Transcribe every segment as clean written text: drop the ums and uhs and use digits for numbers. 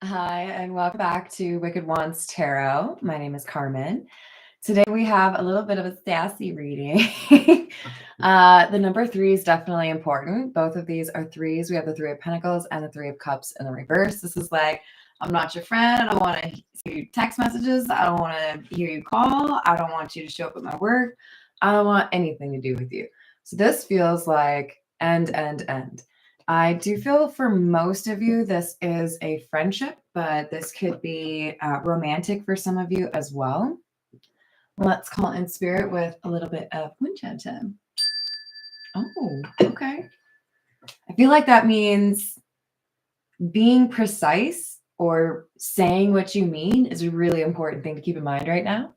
Hi, and welcome back to Wicked Wands Tarot. My name is Carmen. Today we have a little bit of a sassy reading. The number 3 is definitely important. Both of these are threes. We have the Three of Pentacles and the Three of Cups in the reverse. This is like, I'm not your friend. I don't want to see you text messages. I don't want to hear you call. I don't want you to show up at my work. I don't want anything to do with you. So this feels like end. I do feel for most of you, this is a friendship, but this could be romantic for some of you as well. Let's call in spirit with a little bit of Winchester. Oh, okay. I feel like that means being precise or saying what you mean is a really important thing to keep in mind right now.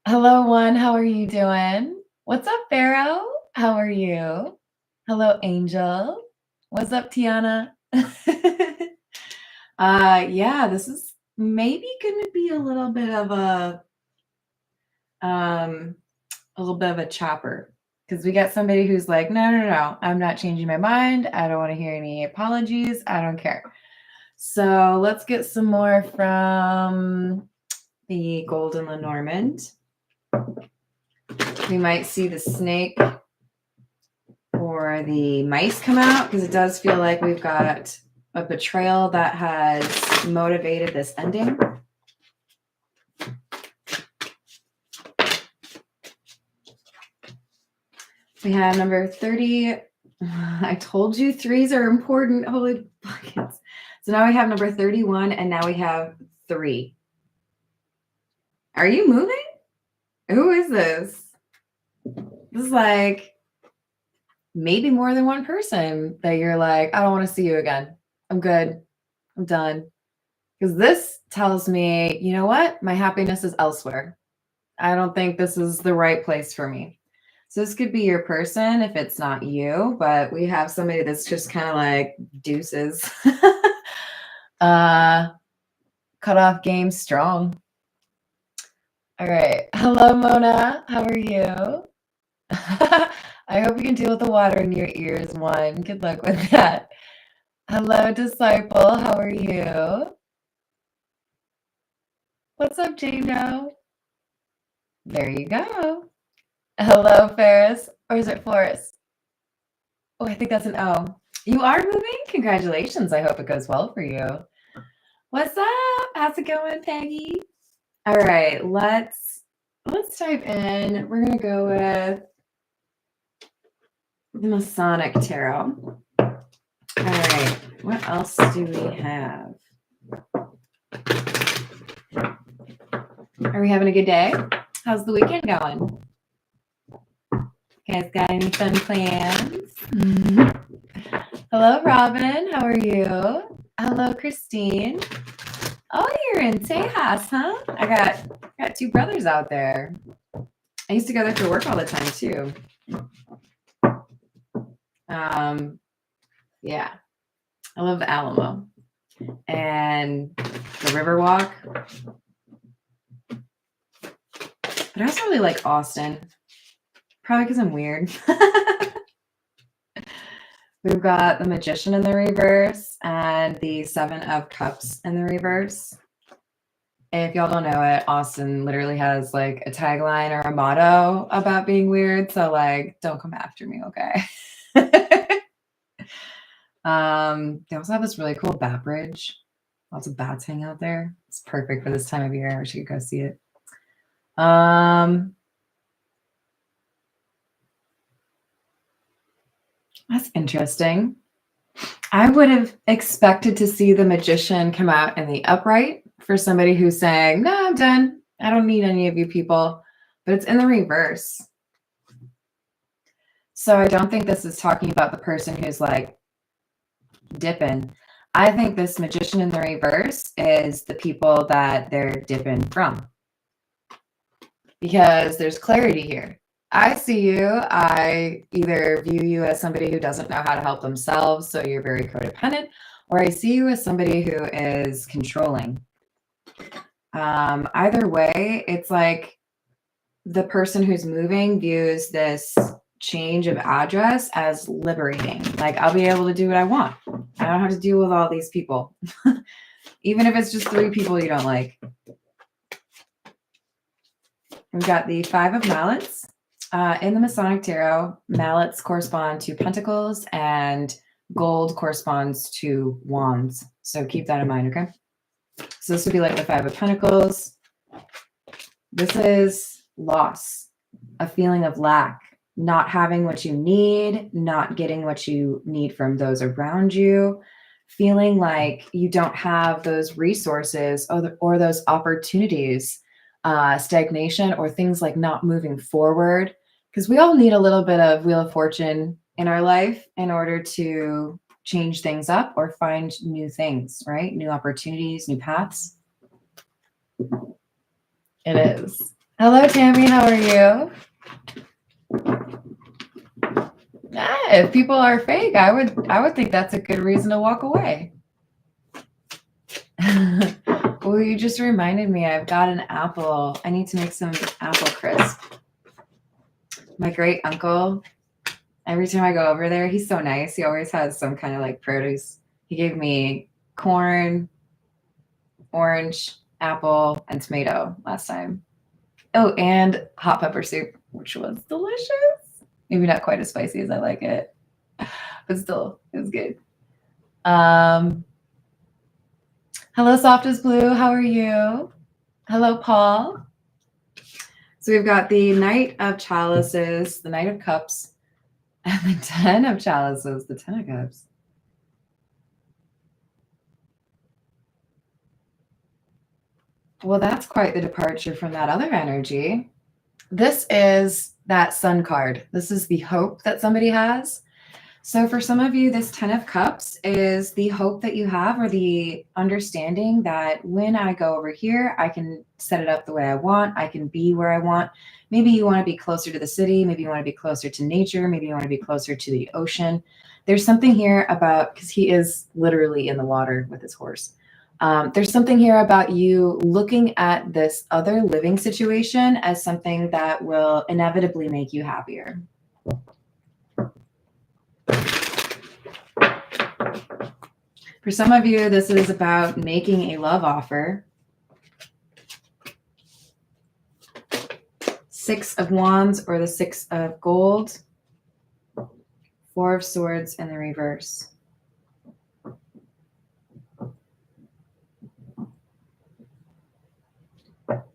Hello, one. How are you doing? What's up, Pharaoh? How are you? Hello, Angel. What's up, Tiana? Yeah, this is maybe going to be a little bit of a chopper because we got somebody who's like, no, I'm not changing my mind. I don't want to hear any apologies. I don't care. So let's get some more from the Golden Lenormand. We might see the snake or the mice come out because it does feel like we've got a betrayal that has motivated this ending. We have number 30. I told you threes are important. Holy buckets. So now we have number 31 and now we have 3. Are you moving? Who is this? This is like maybe more than one person that you're like, I don't want to see you again. I'm good. I'm done. Because this tells me, you know what? My happiness is elsewhere. I don't think this is the right place for me. So this could be your person if it's not you, but we have somebody that's just kind of like deuces. Cut off game strong. All right. Hello, Mona. How are you? I hope you can deal with the water in your ears, one. Good luck with that. Hello, Disciple. How are you? What's up, Jado? There you go. Hello, Ferris. Or is it Forrest? Oh, I think that's an O. You are moving? Congratulations. I hope it goes well for you. What's up? How's it going, Peggy? All right, let's dive in. We're going to go with the Masonic Tarot. All right, what else do we have? Are we having a good day? How's the weekend going? You guys got any fun plans? Hello, Robin. How are you? Hello, Christine. Oh, you're in Tejas, huh? I got 2 brothers out there. I used to go there for work all the time too. Yeah, I love the Alamo and the Riverwalk. But I also really like Austin. Probably because I'm weird. We've got the Magician in the reverse and the 7 of Cups in the reverse. And if y'all don't know it, Austin literally has like a tagline or a motto about being weird. So like, don't come after me, okay? They also have this really cool bat bridge. Lots of bats hang out there. It's perfect for this time of year. I wish you could go see it. That's interesting. I would have expected to see the Magician come out in the upright for somebody who's saying, no, I'm done. I don't need any of you people. But it's in the reverse. So I don't think this is talking about the person who's like dipping. I think this Magician in the reverse is the people that they're dipping from. Because there's clarity here. I see you. I either view you as somebody who doesn't know how to help themselves, so you're very codependent, or I see you as somebody who is controlling. Either way, it's like the person who's moving views this change of address as liberating. Like, I'll be able to do what I want. I don't have to deal with all these people. even if it's just 3 people you don't like. We've got the 5 of Mallets. In the Masonic Tarot, Mallets correspond to Pentacles and gold corresponds to Wands. So keep that in mind, okay? So this would be like the 5 of Pentacles. This is loss, a feeling of lack, not having what you need, not getting what you need from those around you, feeling like you don't have those resources or those opportunities, stagnation, or things like not moving forward. Because we all need a little bit of Wheel of Fortune in our life in order to change things up or find new things, right? New opportunities, new paths. It is. Hello, Tammy. How are you? If people are fake, I would think that's a good reason to walk away. Well, you just reminded me I've got an apple. I need to make some apple crisp. My great uncle, every time I go over there, he's so nice. He always has some kind of like produce. He gave me corn, orange, apple, and tomato last time. Oh, and hot pepper soup, which was delicious. Maybe not quite as spicy as I like it, but still, it was good. Hello, Soft as Blue. How are you? Hello, Paul. So we've got the Knight of Chalices, the Knight of Cups, and the 10 of Chalices, the 10 of Cups. Well, that's quite the departure from that other energy. This is that Sun card. This is the hope that somebody has. So for some of you, this 10 of Cups is the hope that you have, or the understanding that when I go over here, I can set it up the way I want. I can be where I want. Maybe you want to be closer to the city. Maybe you want to be closer to nature. Maybe you want to be closer to the ocean. There's something here about, because he is literally in the water with his horse. There's something here about you looking at this other living situation as something that will inevitably make you happier. For some of you, this is about making a love offer. 6 of Wands or the 6 of Gold. 4 of Swords in the reverse.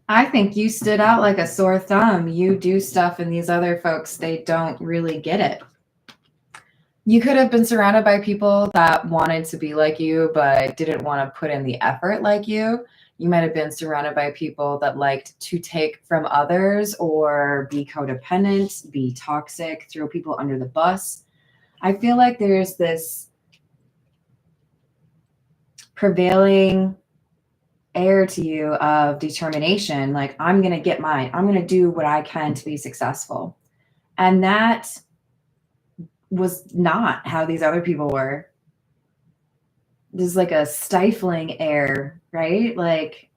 I think you stood out like a sore thumb. You do stuff and these other folks, they don't really get it. You could have been surrounded by people that wanted to be like you, but didn't want to put in the effort like you. You might have been surrounded by people that liked to take from others or be codependent, be toxic, throw people under the bus. I feel like there's this prevailing air to you of determination. Like, I'm going to get mine. I'm going to do what I can to be successful. And that was not how these other people were. There's like a stifling air, right? Like,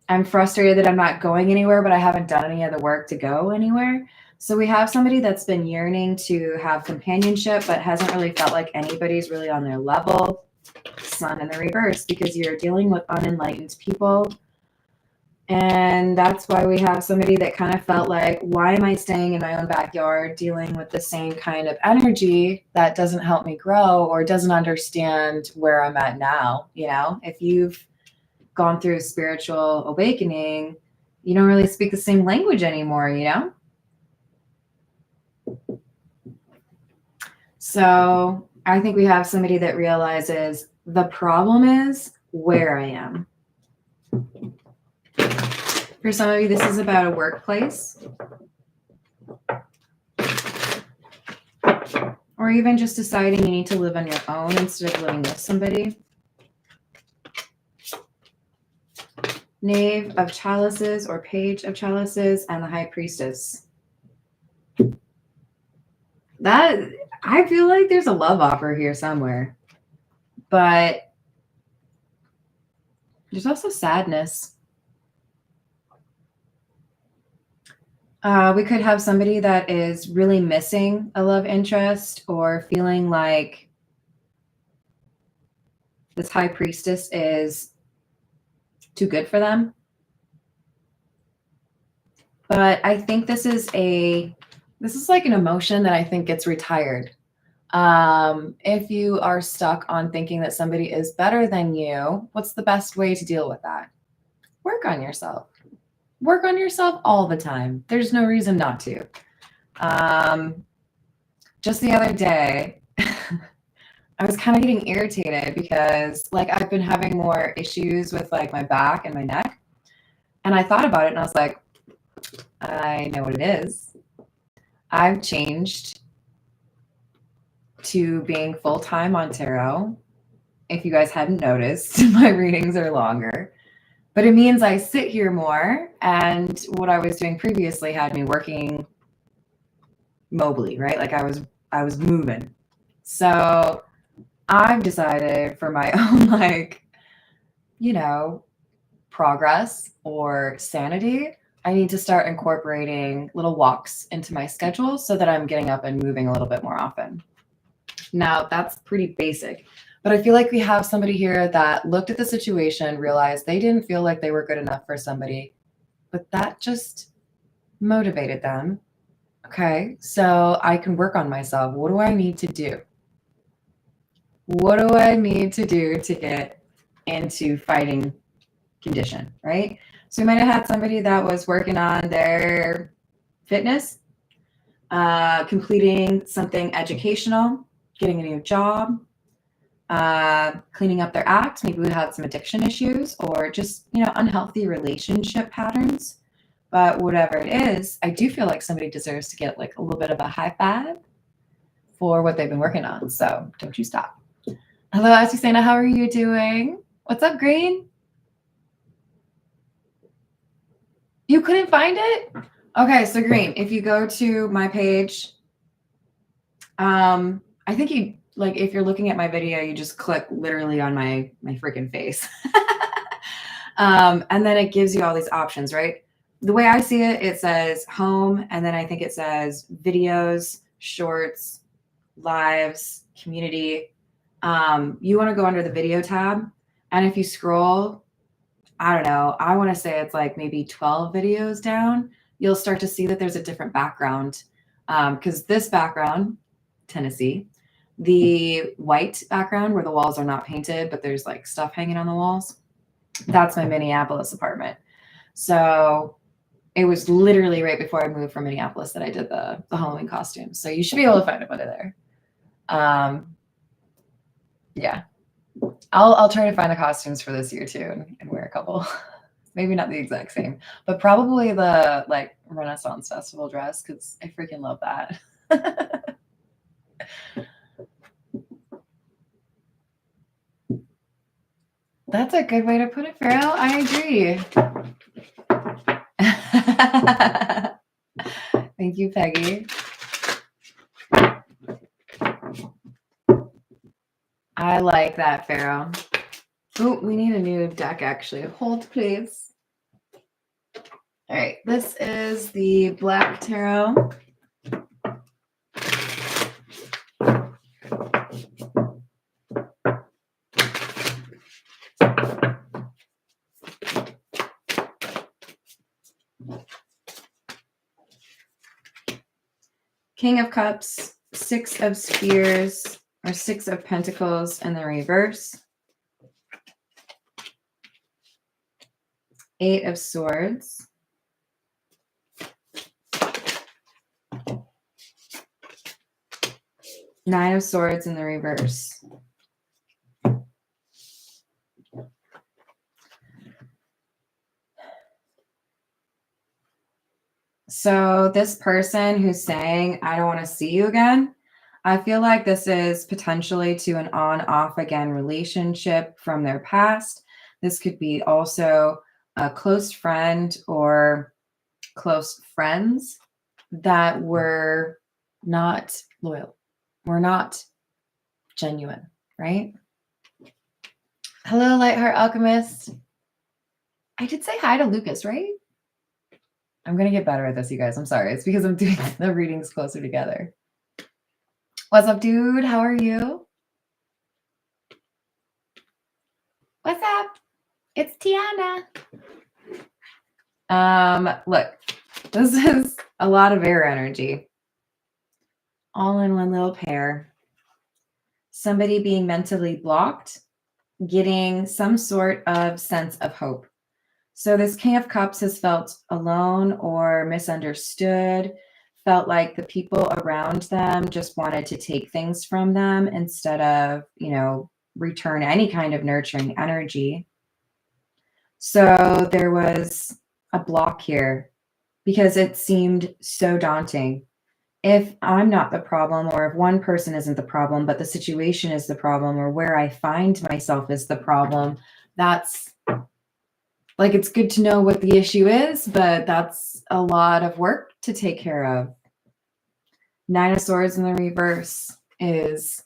I'm frustrated that I'm not going anywhere, but I haven't done any of the work to go anywhere. So we have somebody that's been yearning to have companionship, but hasn't really felt like anybody's really on their level. Sun in the reverse, because you're dealing with unenlightened people. And that's why we have somebody that kind of felt like, why am I staying in my own backyard dealing with the same kind of energy that doesn't help me grow or doesn't understand where I'm at now? You know, if you've gone through a spiritual awakening, you don't really speak the same language anymore, you know? So I think we have somebody that realizes the problem is where I am. For some of you, this is about a workplace. Or even just deciding you need to live on your own instead of living with somebody. Knave of Chalices or Page of Chalices and the High Priestess. That, I feel like there's a love offer here somewhere. But there's also sadness. We could have somebody that is really missing a love interest or feeling like this High Priestess is too good for them. But I think this is like an emotion that I think gets retired. If you are stuck on thinking that somebody is better than you, what's the best way to deal with that? Work on yourself. Work on yourself all the time. There's no reason not to. Just the other day, I was kind of getting irritated because like I've been having more issues with like my back and my neck. And I thought about it and I was like, I know what it is. I've changed to being full-time on tarot. If you guys hadn't noticed, my readings are longer. But it means I sit here more, and what I was doing previously had me working mobily, right? Like I was moving. So I've decided for my own like, you know, progress or sanity, I need to start incorporating little walks into my schedule so that I'm getting up and moving a little bit more often. Now, that's pretty basic, but I feel like we have somebody here that looked at the situation, realized they didn't feel like they were good enough for somebody, but that just motivated them. Okay, so I can work on myself. What do I need to do? What do I need to do to get into fighting condition, right? So we might have had somebody that was working on their fitness, completing something educational, getting a new job, cleaning up their act. Maybe we had some addiction issues or just, unhealthy relationship patterns. But whatever it is, I do feel like somebody deserves to get like a little bit of a high five for what they've been working on. So don't you stop. Hello, Asusana. How are you doing? What's up, Green? You couldn't find it? Okay, so Green, if you go to my page, I think you like if you're looking at my video, you just click literally on my freaking face. And then it gives you all these options, right? The way I see it, it says home, and then I think it says videos, shorts, lives, community. You want to go under the video tab, and if you scroll, I don't know, I want to say it's like maybe 12 videos down, you'll start to see that there's a different background. Because this background, Tennessee, the white background where the walls are not painted, but there's like stuff hanging on the walls, that's my Minneapolis apartment. So it was literally right before I moved from Minneapolis that I did the Halloween costume. So you should be able to find it under there. Yeah. I'll try to find the costumes for this year too and wear a couple. Maybe not the exact same, but probably the like Renaissance Festival dress because I freaking love that. That's a good way to put it, Farrell. I agree. Thank you, Peggy. I like that, Farrell. Oh, we need a new deck, actually. Hold, please. All right, this is the Black Tarot. King of Cups, Six of Spears, or Six of Pentacles in the reverse. Eight of Swords. Nine of Swords in the reverse. So this person who's saying, I don't want to see you again, I feel like this is potentially to an on-off again relationship from their past. This could be also a close friend or close friends that were not loyal, were not genuine, right? Hello, Lightheart Alchemist. I did say hi to Lucas, right? I'm going to get better at this, you guys. I'm sorry. It's because I'm doing the readings closer together. What's up, dude? How are you? What's up? It's Tiana. Look, this is a lot of air energy. All in one little pair. Somebody being mentally blocked, getting some sort of sense of hope. So this King of Cups has felt alone or misunderstood, felt like the people around them just wanted to take things from them instead of, return any kind of nurturing energy. So there was a block here because it seemed so daunting. If I'm not the problem, or if one person isn't the problem, but the situation is the problem, or where I find myself is the problem, that's like, it's good to know what the issue is, but that's a lot of work to take care of. Nine of Swords in the reverse is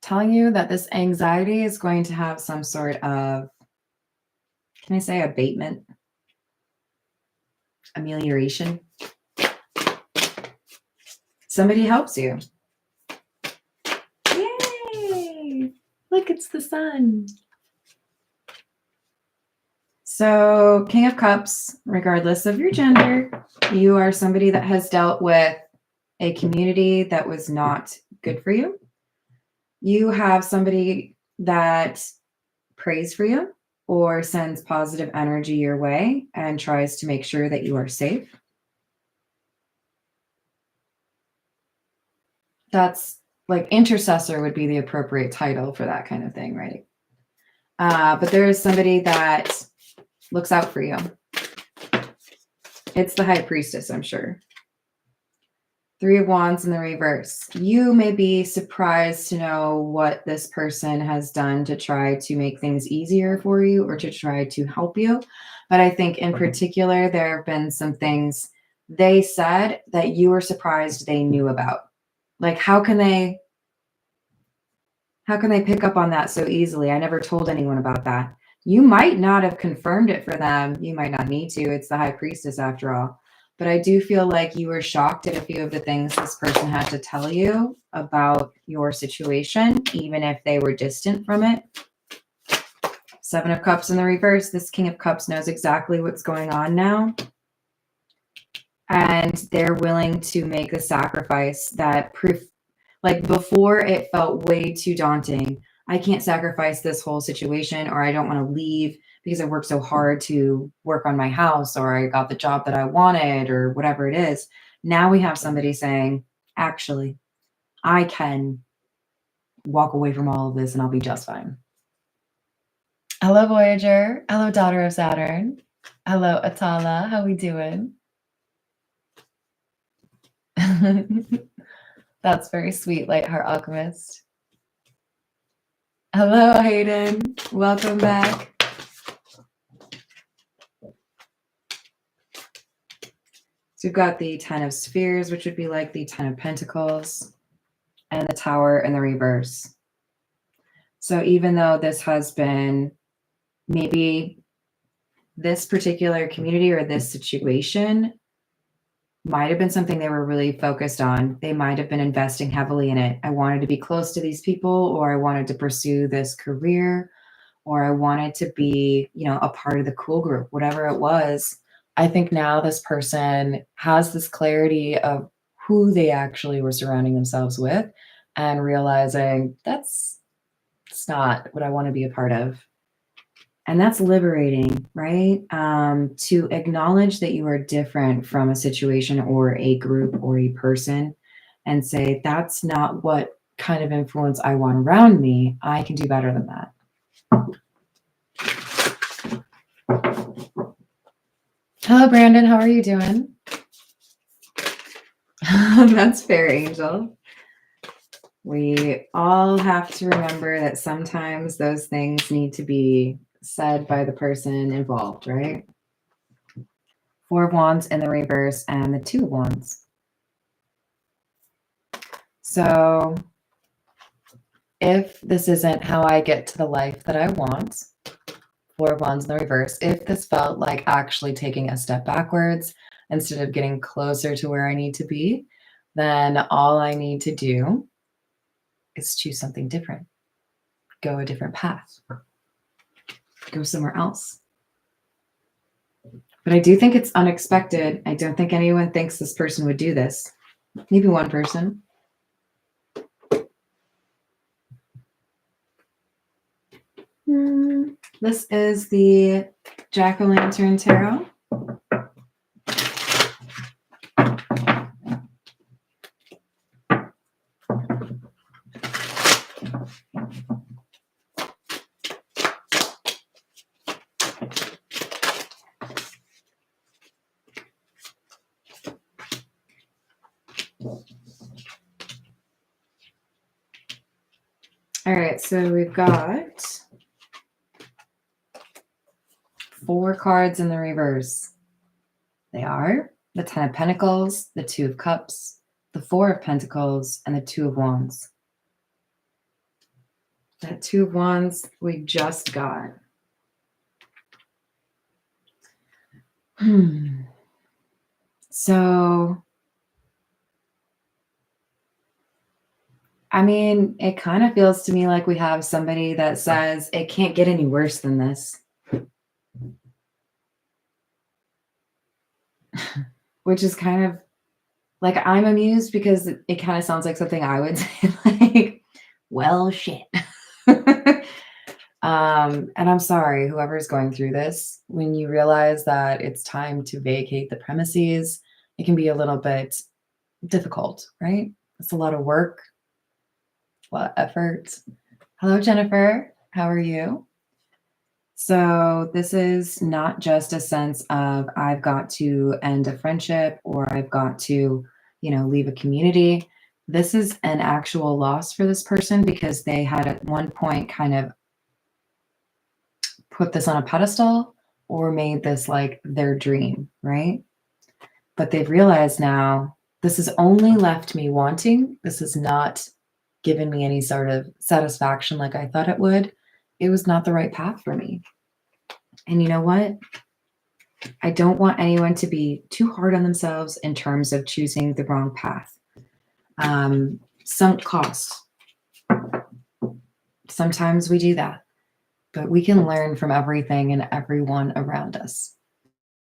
telling you that this anxiety is going to have some sort of, can I say abatement? Amelioration? Somebody helps you. Yay! Look, it's the sun. So, King of Cups, regardless of your gender, you are somebody that has dealt with a community that was not good for you. You have somebody that prays for you or sends positive energy your way and tries to make sure that you are safe. That's like intercessor would be the appropriate title for that kind of thing, right? But there is somebody that looks out for you. It's the High Priestess, I'm sure. Three of Wands in the reverse. You may be surprised to know what this person has done to try to make things easier for you or to try to help you. But I think in particular, there have been some things they said that you were surprised they knew about. Like, how can they pick up on that so easily? I never told anyone about that. You might not have confirmed it for them. You might not need to. It's the High Priestess after all. But I do feel like you were shocked at a few of the things this person had to tell you about your situation, even if they were distant from it. Seven of Cups in the reverse. This King of Cups knows exactly what's going on now. And they're willing to make the sacrifice that like before it felt way too daunting. I can't sacrifice this whole situation, or I don't want to leave because I worked so hard to work on my house, or I got the job that I wanted, or whatever it is. Now we have somebody saying, actually, I can walk away from all of this and I'll be just fine. Hello, Voyager. Hello, Daughter of Saturn. Hello, Atala. How we doing? That's very sweet, Lightheart Alchemist. Hello, Hayden. Welcome back. So we've got the Ten of Spheres, which would be like the Ten of Pentacles, and the Tower in the reverse. So even though this has been maybe this particular community or this situation might have been something they were really focused on. They might have been investing heavily in it. I wanted to be close to these people, or I wanted to pursue this career, or I wanted to be, a part of the cool group, whatever it was. I think now this person has this clarity of who they actually were surrounding themselves with and realizing that's not what I want to be a part of. And that's liberating, right? To acknowledge that you are different from a situation or a group or a person and say, that's not what kind of influence I want around me. I can do better than that. Hello, Brandon. How are you doing? That's fair, Angel. We all have to remember that sometimes those things need to be said by the person involved, right? Four of Wands in the reverse and the Two of Wands. So if this isn't how I get to the life that I want, Four of Wands in the reverse, if this felt like actually taking a step backwards instead of getting closer to where I need to be, then all I need to do is choose something different. Go a different path. Go somewhere else. But I do think it's unexpected. I don't think anyone thinks this person would do this. Maybe one person. This is the Jack-o'-lantern tarot. All right, so we've got 4 cards in the reverse. They are the 10 of Pentacles, the 2 of Cups, the 4 of Pentacles, and the 2 of Wands. That 2 of Wands we just got. So, I mean, it kind of feels to me like we have somebody that says it can't get any worse than this. Which is kind of like, I'm amused because it kind of sounds like something I would say, like, well, shit. And I'm sorry, whoever's going through this, when you realize that it's time to vacate the premises, it can be a little bit difficult, right? It's a lot of work, a lot of effort. Hello, Jennifer. How are you? So this is not just a sense of I've got to end a friendship or I've got to, leave a community. This is an actual loss for this person because they had at one point kind of put this on a pedestal or made this like their dream, right? But they've realized now this has only left me wanting. This has not given me any sort of satisfaction like I thought it would. It was not the right path for me. And you know what? I don't want anyone to be too hard on themselves in terms of choosing the wrong path. Sunk cost. Sometimes we do that, but we can learn from everything and everyone around us.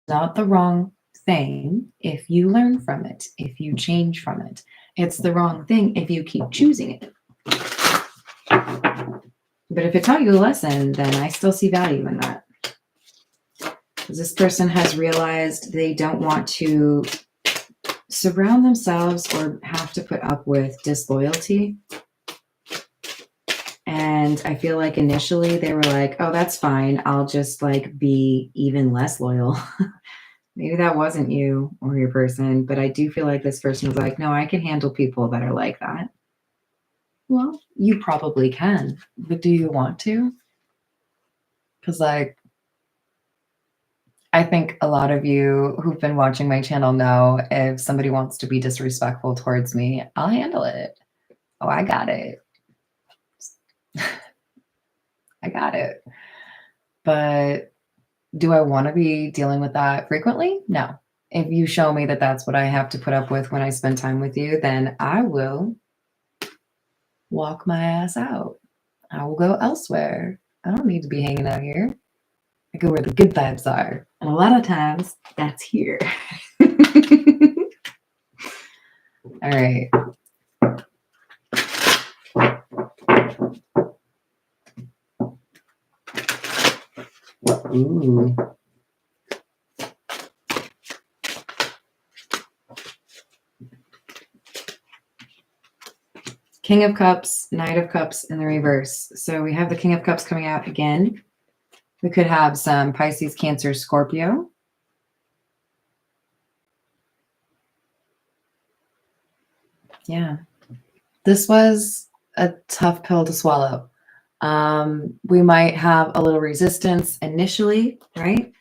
Not the wrong thing if you learn from it, if you change from it. It's the wrong thing if you keep choosing it. But if it taught you a lesson, then I still see value in that. Because this person has realized they don't want to surround themselves or have to put up with disloyalty. And I feel like initially they were like, oh, that's fine. I'll just like be even less loyal. Maybe that wasn't you or your person, but I do feel like this person was like, no, I can handle people that are like that. Well, you probably can, but do you want to? Because like, I think a lot of you who've been watching my channel know if somebody wants to be disrespectful towards me, I'll handle it. Oh, I got it. I got it. But do I want to be dealing with that frequently? No. If you show me that that's what I have to put up with when I spend time with you, then I will walk my ass out. I will go elsewhere. I don't need to be hanging out here. I go where the good vibes are. And a lot of times that's here. All right. Ooh. King of Cups, Knight of Cups in the reverse. So we have the King of Cups coming out again. We could have some Pisces, Cancer, Scorpio. Yeah. This was a tough pill to swallow. We might have a little resistance initially, right?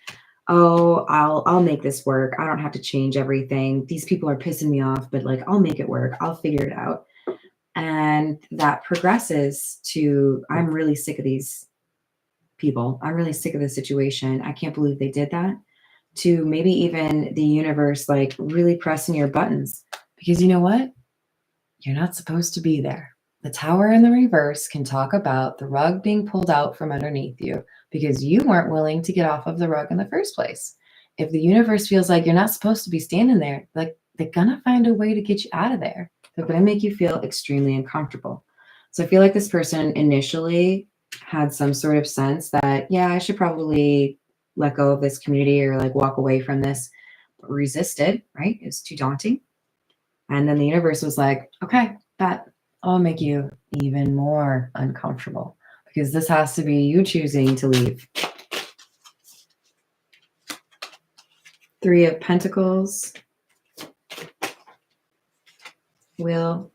Oh, I'll make this work. I don't have to change everything. These people are pissing me off, but like I'll make it work. I'll figure it out. And that progresses to I'm really sick of these people. I'm really sick of this situation. I can't believe they did that. To maybe even the universe like really pressing your buttons. Because you know what? You're not supposed to be there. The Tower in the reverse can talk about the rug being pulled out from underneath you because you weren't willing to get off of the rug in the first place. if the universe feels like you're not supposed to be standing there, like they're gonna find a way to get you out of there. They're gonna make you feel extremely uncomfortable. So I feel like this person initially had some sort of sense that, yeah, I should probably let go of this community or like walk away from this, but resisted, right? It's too daunting. And then the universe was like, okay, I'll make you even more uncomfortable because this has to be you choosing to leave. 3 of Pentacles. Wheel.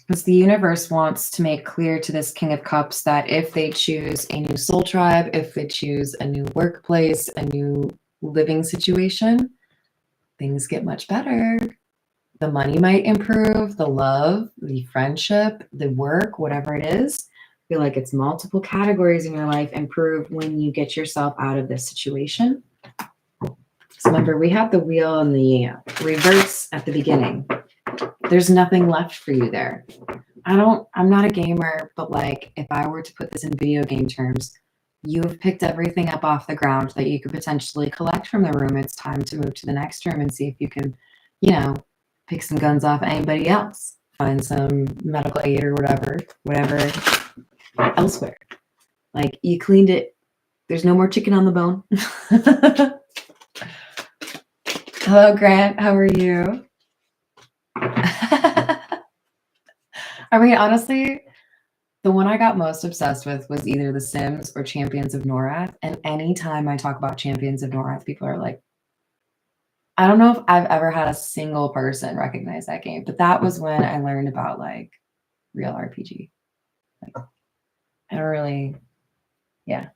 Because the universe wants to make clear to this King of Cups that if they choose a new soul tribe, if they choose a new workplace, a new living situation, things get much better. The money might improve, the love, the friendship, the work, whatever it is. I feel like it's multiple categories in your life improve when you get yourself out of this situation. So remember, we have the wheel and the reverse at the beginning. There's nothing left for you there. I'm not a gamer, but like if I were to put this in video game terms, you've picked everything up off the ground that you could potentially collect from the room. It's time to move to the next room and see if you can, pick some guns off anybody else, find some medical aid or whatever elsewhere. Like you cleaned it. There's no more chicken on the bone. Hello, Grant. How are you? I mean, honestly, the one I got most obsessed with was either The Sims or Champions of Norath. And anytime I talk about Champions of Norath, people are like, I don't know if I've ever had a single person recognize that game, but that was when I learned about like real RPG. Like, I don't really, yeah.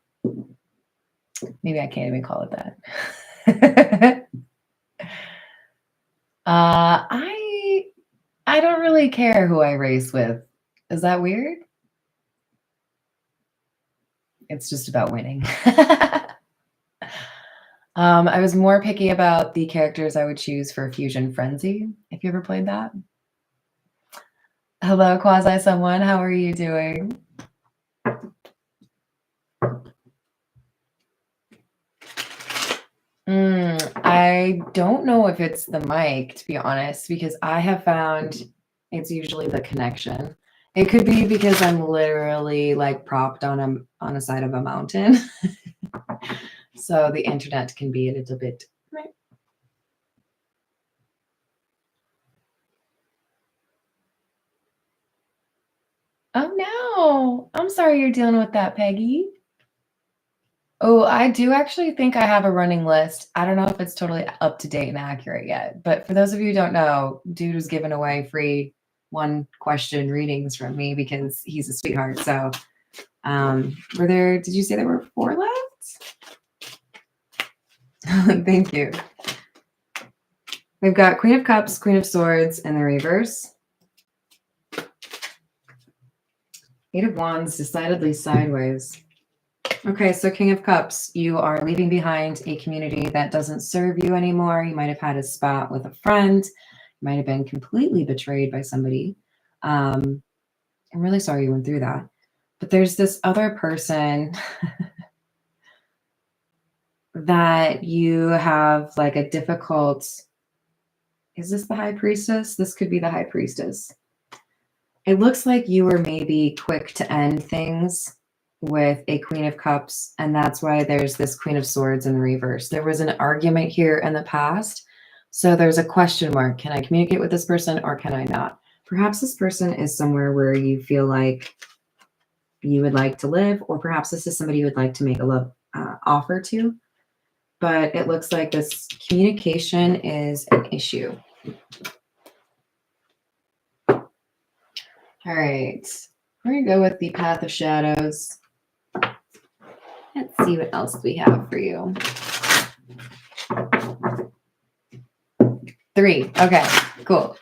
Maybe I can't even call it that. I don't really care who I race with. Is that weird? It's just about winning. I was more picky about the characters I would choose for Fusion Frenzy, if you ever played that. Hello, Quasi Someone. How are you doing? I don't know if it's the mic, to be honest, because I have found it's usually the connection. It could be because I'm literally like propped on a side of a mountain. So the internet can be a little bit. Oh no, I'm sorry you're dealing with that, Peggy. Oh, I do actually think I have a running list. I don't know if it's totally up to date and accurate yet, but for those of you who don't know, dude was giving away free 1-question readings from me because he's a sweetheart. So did you say there were 4 left? Thank you. We've got Queen of Cups, Queen of Swords, and the reverse. 8 of Wands, decidedly sideways. Okay, so King of Cups, you are leaving behind a community that doesn't serve you anymore. You might have had a spat with a friend. You might have been completely betrayed by somebody. I'm really sorry you went through that. But there's this other person that you have like a difficult... Is this the High Priestess? This could be the High Priestess. It looks like you were maybe quick to end things with a Queen of Cups, and that's why there's this Queen of Swords in the reverse. There was an argument here in the past, so there's a question mark. Can I communicate with this person or can I not? Perhaps this person is somewhere where you feel like you would like to live, or perhaps this is somebody you would like to make a love offer to, but it looks like this communication is an issue. All right, we're going to go with the Path of Shadows. Let's see what else we have for you. 3. Okay, cool.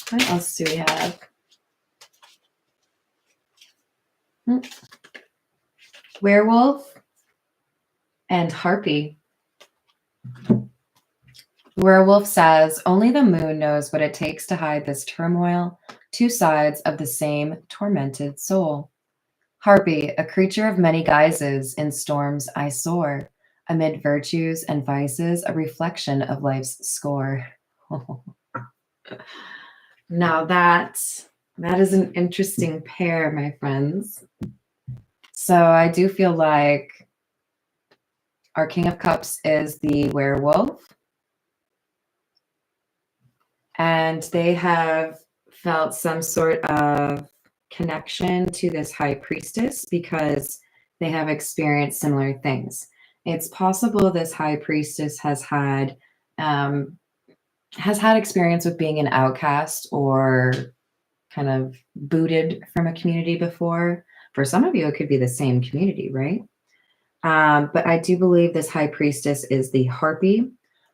What else do we have? Werewolf and Harpy. Werewolf says, only the moon knows what it takes to hide this turmoil. two sides of the same tormented soul. Harpy, a creature of many guises, in storms I soar. Amid virtues and vices, a reflection of life's score. Now that is an interesting pair, my friends. So I do feel like our King of Cups is the werewolf. And they have felt some sort of connection to this high priestess because they have experienced similar things. It's possible this high priestess has had experience with being an outcast or kind of booted from a community before. For some of you, it could be the same community, right? But I do believe this high priestess is the harpy,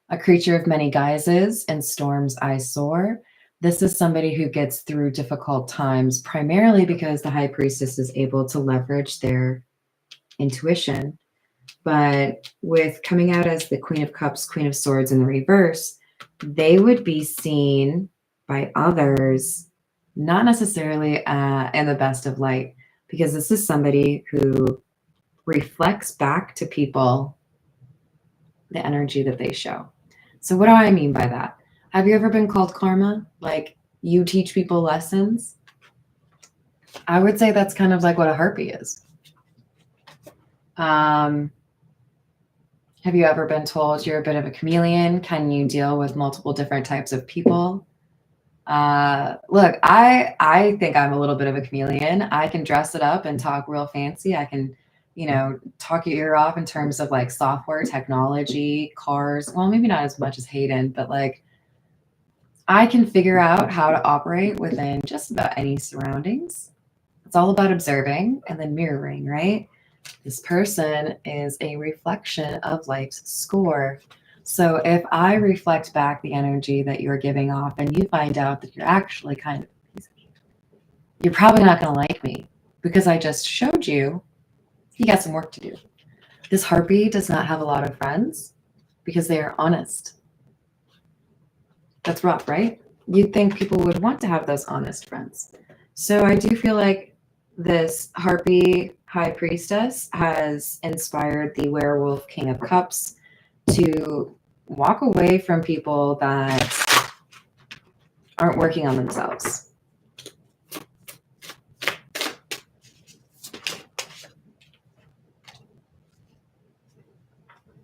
a creature of many guises. In storms I soar. This is somebody who gets through difficult times primarily because the high priestess is able to leverage their intuition. But with coming out as the Queen of Cups, Queen of Swords in the reverse, they would be seen by others not necessarily in the best of light, because this is somebody who reflects back to people the energy that they show. So what do I mean by that? Have you ever been called karma? Like you teach people lessons? I would say that's kind of like what a harpy is. Have you ever been told you're a bit of a chameleon? Can you deal with multiple different types of people? Look, I think I'm a little bit of a chameleon. I can dress it up and talk real fancy. I can, talk your ear off in terms of like software, technology, cars. Well, maybe not as much as Hayden, but like I can figure out how to operate within just about any surroundings. It's all about observing and then mirroring, right? This person is a reflection of life's score. So if I reflect back the energy that you're giving off and you find out that you're actually kind of, you're probably not going to like me because I just showed you got some work to do. This harpy does not have a lot of friends because they are honest. That's rough, right? You'd think people would want to have those honest friends. So I do feel like this harpy high priestess has inspired the werewolf King of Cups to walk away from people that aren't working on themselves.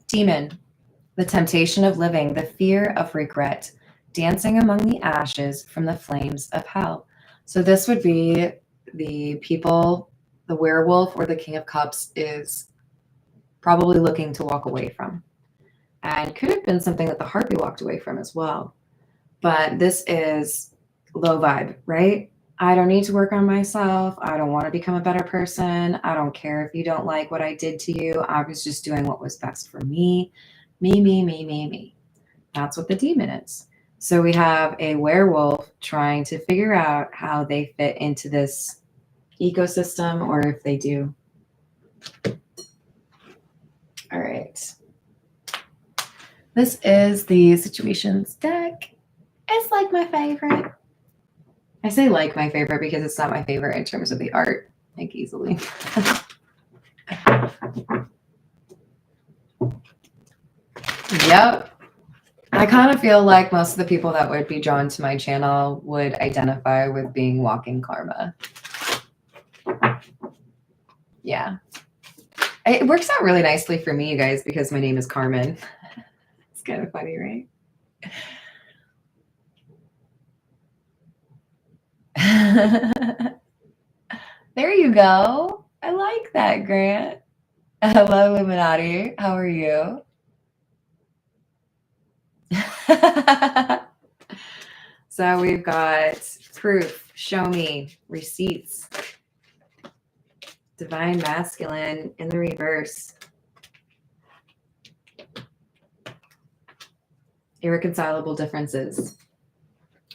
Demon, the temptation of living, the fear of regret, dancing among the ashes from the flames of hell. So this would be the people, the werewolf or the King of Cups is probably looking to walk away from. And could have been something that the harpy walked away from as well. But this is low vibe, right? I don't need to work on myself. I don't want to become a better person. I don't care if you don't like what I did to you. I was just doing what was best for me. Me. That's what the demon is. So we have a werewolf trying to figure out how they fit into this ecosystem or if they do. All right. This is the situations deck. It's like my favorite. I say like my favorite because it's not my favorite in terms of the art, like easily. Yep. I kind of feel like most of the people that would be drawn to my channel would identify with being walking karma. Yeah. It works out really nicely for me, you guys, because my name is Carmen. It's kind of funny, right? There you go. I like that, Grant. Hello, Illuminati. How are you? So we've got proof, show me, receipts, divine masculine in the reverse, irreconcilable differences.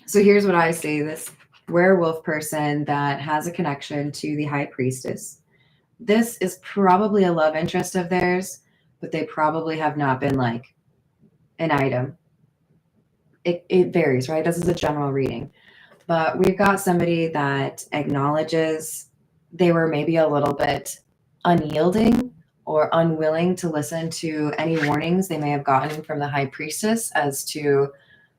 So here's what I see. This werewolf person that has a connection to the high priestess. This is probably a love interest of theirs, but they probably have not been like an item. It varies, right? This is a general reading. But we've got somebody that acknowledges they were maybe a little bit unyielding or unwilling to listen to any warnings they may have gotten from the high priestess as to,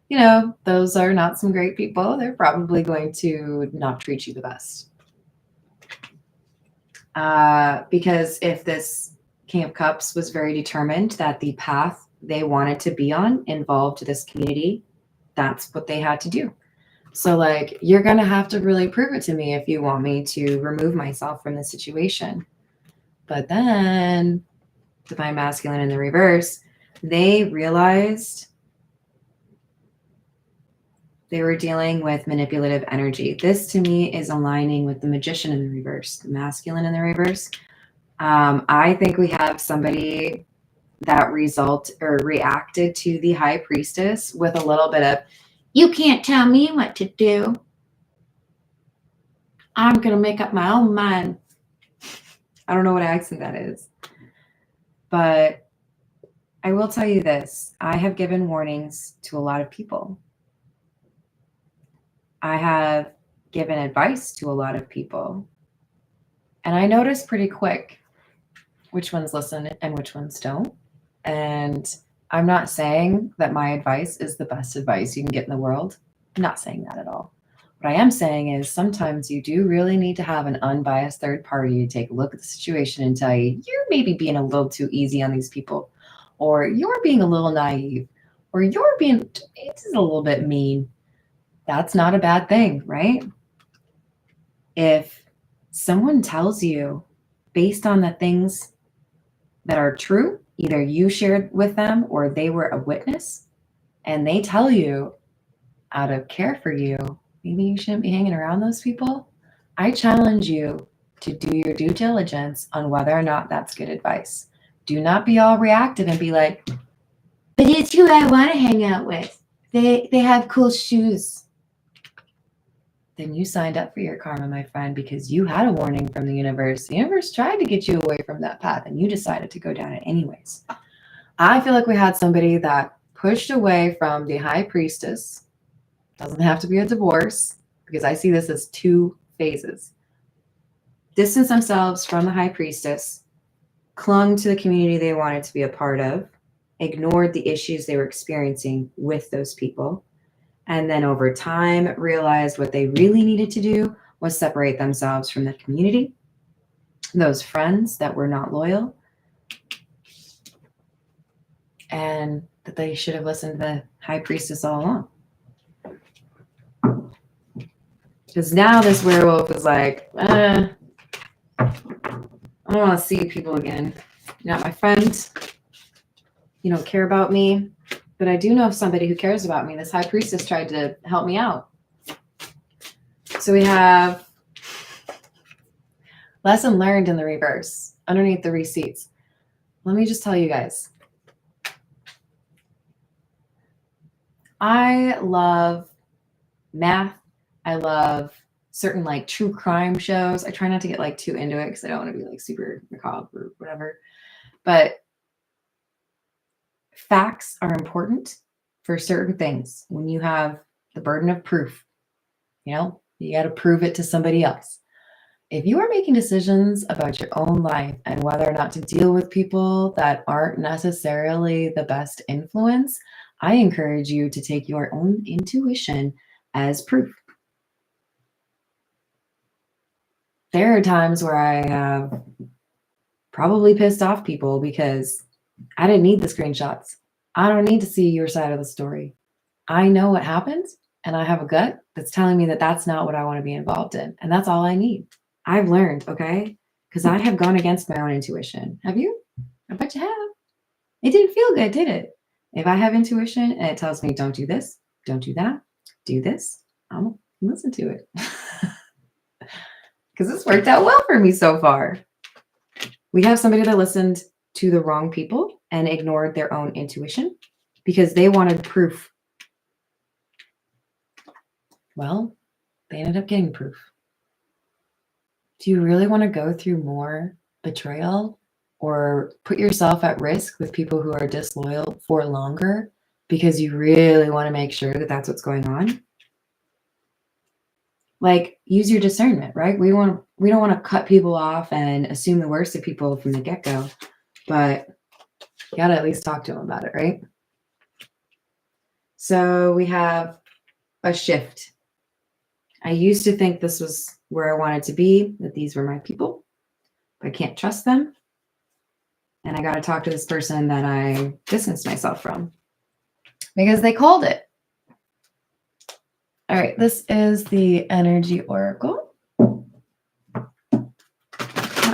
you know, those are not some great people. They're probably going to not treat you the best. Because if this King of Cups was very determined that the path they wanted to be on involved this community, that's what they had to do. So, like, you're going to have to really prove it to me if you want me to remove myself from the situation. But then, Divine Masculine in the reverse, they realized they were dealing with manipulative energy. This, to me, is aligning with the Magician in the reverse, the Masculine in the reverse. I think we have somebody that reacted to the High Priestess with a little bit of, you can't tell me what to do. I'm going to make up my own mind. I don't know what accent that is. But I will tell you this. I have given warnings to a lot of people. I have given advice to a lot of people. And I notice pretty quick which ones listen and which ones don't. And I'm not saying that my advice is the best advice you can get in the world. I'm not saying that at all. What I am saying is sometimes you do really need to have an unbiased third party to take a look at the situation and tell you, you're maybe being a little too easy on these people, or you're being a little naive, or you're being it's a little bit mean. That's not a bad thing, right? If someone tells you based on the things that are true, either you shared with them or they were a witness, and they tell you out of care for you, maybe you shouldn't be hanging around those people. I challenge you to do your due diligence on whether or not that's good advice. Do not be all reactive and be like, but it's who I want to hang out with. They have cool shoes. Then you signed up for your karma, my friend, because you had a warning from the universe. The universe tried to get you away from that path, and you decided to go down it anyways. I feel like we had somebody that pushed away from the High Priestess. Doesn't have to be a divorce, because I see this as two phases. Distanced themselves from the High Priestess, clung to the community they wanted to be a part of, ignored the issues they were experiencing with those people, and then over time realized what they really needed to do was separate themselves from the community, those friends that were not loyal, and that they should have listened to the High Priestess all along. Because now this werewolf is like, I don't want to see people again. You're not my friend. You don't care about me. But I do know somebody who cares about me. This High Priestess tried to help me out. So we have lesson learned in the reverse, underneath the receipts. Let me just tell you guys. I love math. I love certain like true crime shows. I try not to get like too into it because I don't want to be like super macabre or whatever. But facts are important for certain things. When you have the burden of proof, you know, you got to prove it to somebody else. If you are making decisions about your own life and whether or not to deal with people that aren't necessarily the best influence, I encourage you to take your own intuition as proof. There are times where I have probably pissed off people because I didn't need the screenshots. I don't need to see your side of the story. I know what happened, and I have a gut that's telling me that that's not what I want to be involved in. And that's all I need. I've learned, okay? Because I have gone against my own intuition. Have you? I bet you have. It didn't feel good, did it? If I have intuition and it tells me, don't do this, don't do that, do this, I'll listen to it. Because it's worked out well for me so far. We have somebody that listened to the wrong people and ignored their own intuition because they wanted proof. Well, they ended up getting proof. Do you really want to go through more betrayal or put yourself at risk with people who are disloyal for longer because you really want to make sure that that's what's going on? like, use your discernment, right? We don't want to cut people off and assume the worst of people from the get-go, but you gotta at least talk to them about it, right? So we have a shift. I used to think this was where I wanted to be, that these were my people, but I can't trust them. And I got to talk to this person that I distanced myself from because they called it. All right, this is the energy oracle. What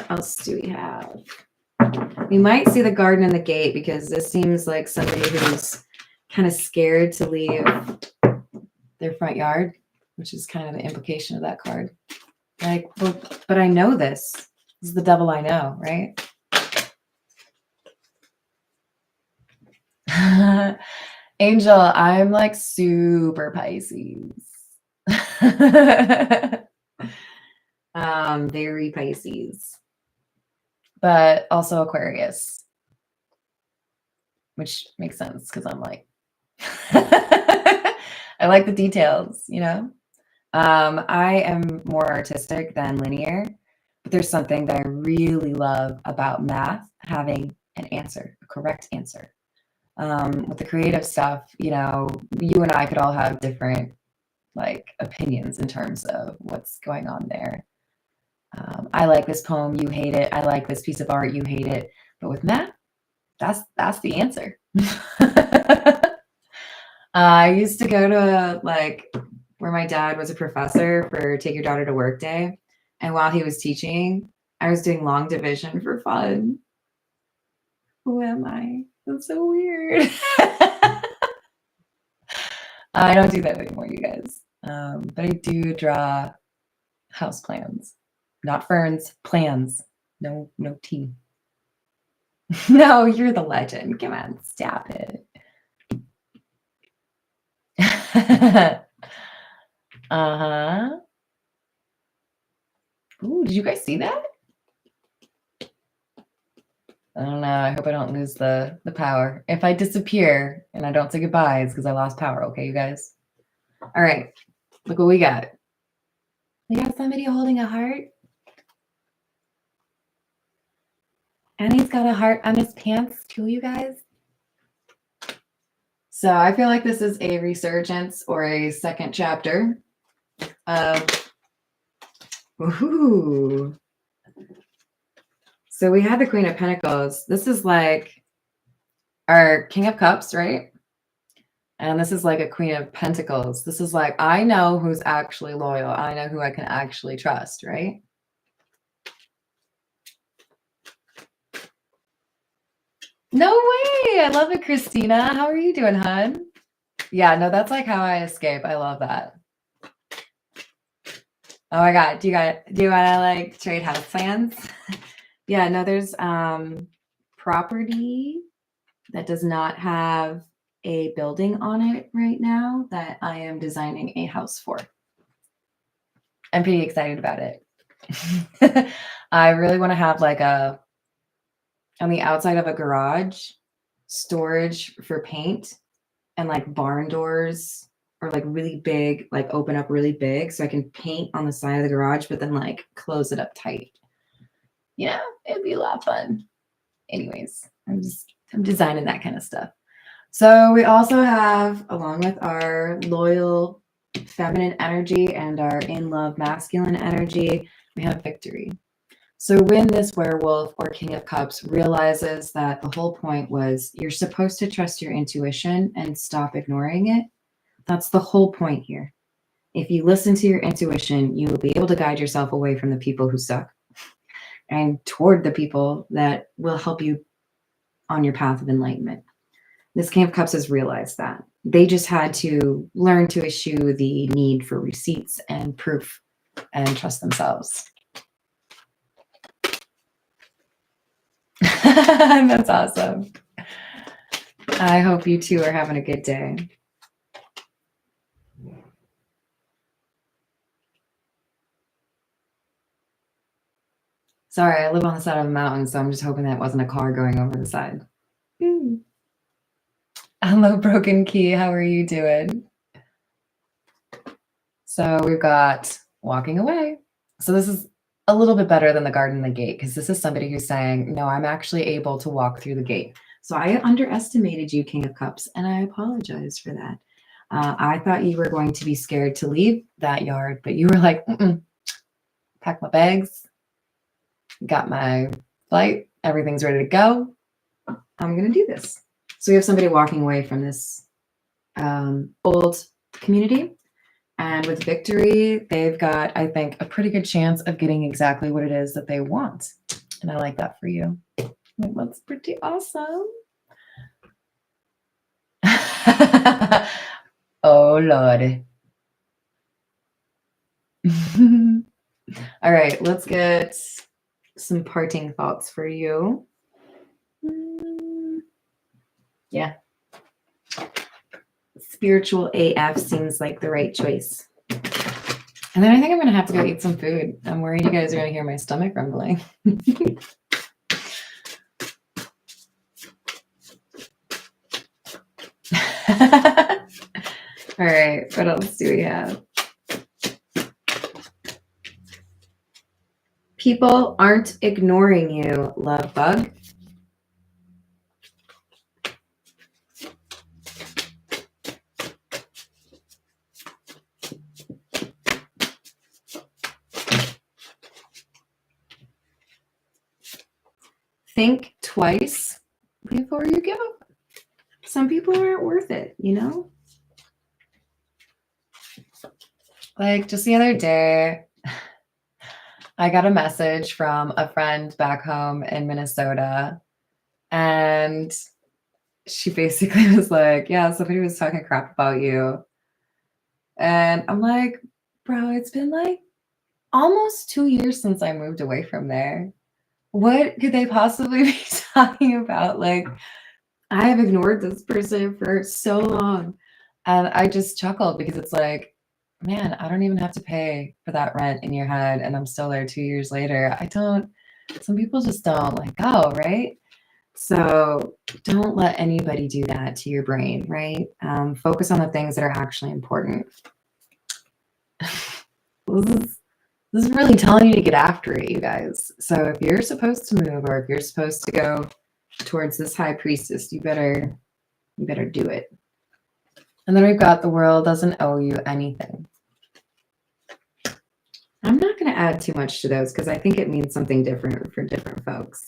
else do we have? We might see the garden and the gate because this seems like somebody who's kind of scared to leave their front yard, which is kind of the implication of that card. Like, well, but I know this. This is the devil I know, right? Angel, I'm like super Pisces. Very Pisces. But also Aquarius. Which makes sense because I'm like I like the details, you know? I am more artistic than linear, but there's something that I really love about math, having an answer, a correct answer. With the creative stuff, you know, you and I could all have different like opinions in terms of what's going on there. I like this poem, you hate it. I like this piece of art, you hate it. But with math, that's the answer. I used to go to like where my dad was a professor for Take Your Daughter to Work Day. And while he was teaching, I was doing long division for fun. Who am I? That's so weird. I don't do that anymore, you guys. But I do draw house plans, not ferns, plans. No tea. No, you're the legend. Come on, stop it. Uh-huh. Ooh, did you guys see that? I don't know. I hope I don't lose the power. If I disappear and I don't say goodbye, it's because I lost power. Okay, you guys? All right. Look what we got. We got somebody holding a heart. And he's got a heart on his pants too, you guys. So I feel like this is a resurgence or a second chapter of ooh. So we had the Queen of Pentacles. This is like our King of Cups, right? And this is like a Queen of Pentacles. This is like, I know who's actually loyal. I know who I can actually trust, right? No way. I love it, Christina. How are you doing, hon? Yeah, no, that's like how I escape. I love that. Oh my God. Do you want to like trade house plans? Yeah, no, there's property that does not have a building on it right now that I am designing a house for. I'm pretty excited about it. I really want to have like on the outside of a garage, storage for paint and like barn doors or like really big, like open up really big so I can paint on the side of the garage, but then like close it up tight. Yeah, it'd be a lot of fun. Anyways, I'm designing that kind of stuff. So we also have, along with our loyal feminine energy and our in love masculine energy, we have victory. So when this werewolf or King of Cups realizes that the whole point was you're supposed to trust your intuition and stop ignoring it, that's the whole point here. If you listen to your intuition, you will be able to guide yourself away from the people who suck and toward the people that will help you on your path of enlightenment. This King of Cups has realized that. They just had to learn to eschew the need for receipts and proof and trust themselves. That's awesome. I hope you two are having a good day. Sorry, I live on the side of a mountain, so I'm just hoping that wasn't a car going over the side. Hello, Broken Key. How are you doing? So we've got walking away. So this is a little bit better than the garden and the gate, because this is somebody who's saying, no, I'm actually able to walk through the gate. So I underestimated you, King of Cups, and I apologize for that. I thought you were going to be scared to leave that yard, but you were like, pack my bags, got my flight, everything's ready to go. I'm going to do this. So we have somebody walking away from this old community. And with victory, they've got, I think, a pretty good chance of getting exactly what it is that they want. And I like that for you. That's pretty awesome. Oh, Lord. All right, let's get some parting thoughts for you. Yeah. Spiritual AF seems like the right choice. And then I think I'm going to have to go eat some food. I'm worried you guys are going to hear my stomach rumbling. All right, what else do we have? People aren't ignoring you, love bug. Think twice before you give up. Some people aren't worth it, you know? Like just the other day, I got a message from a friend back home in Minnesota, and she basically was like, yeah, somebody was talking crap about you. And I'm like, bro, it's been like almost 2 years since I moved away from there. What could they possibly be talking about? Like, I have ignored this person for so long. And I just chuckled because it's like, man, I don't even have to pay for that rent in your head. And I'm still there 2 years later. Some people just don't let go, right? So don't let anybody do that to your brain, right? Focus on the things that are actually important. This is really telling you to get after it, you guys. So if you're supposed to move, or if you're supposed to go towards this high priestess, you better do it. And then we've got the world doesn't owe you anything. I'm not going to add too much to those because I think it means something different for different folks.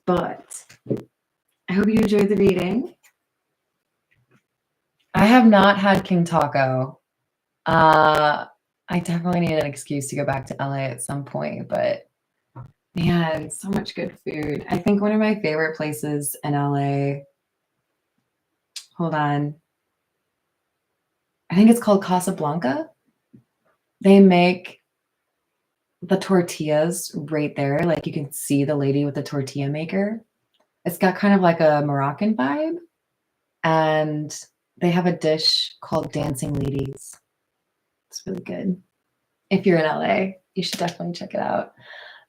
But I hope you enjoyed the reading. I have not had King Taco. I definitely need an excuse to go back to LA at some point, but man, so much good food. I think one of my favorite places in LA, hold on. I think it's called Casablanca. They make the tortillas right there. Like you can see the lady with the tortilla maker. It's got kind of like a Moroccan vibe. And they have a dish called Dancing Ladies. It's really good. If you're in LA, you should definitely check it out.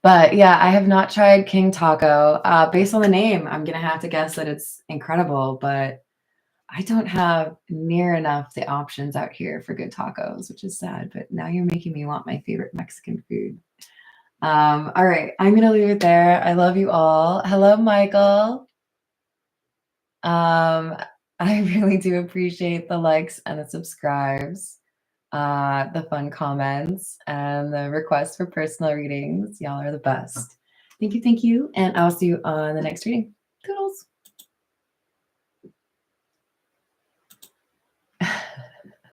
But yeah, I have not tried King Taco. Based on the name, I'm going to have to guess that it's incredible, but I don't have near enough the options out here for good tacos, which is sad. But now you're making me want my favorite Mexican food. All right, I'm going to leave it there. I love you all. Hello, Michael. I really do appreciate the likes and the subscribes, the fun comments, and the requests for personal readings. Y'all are the best. Thank you, and I'll see you on the next reading.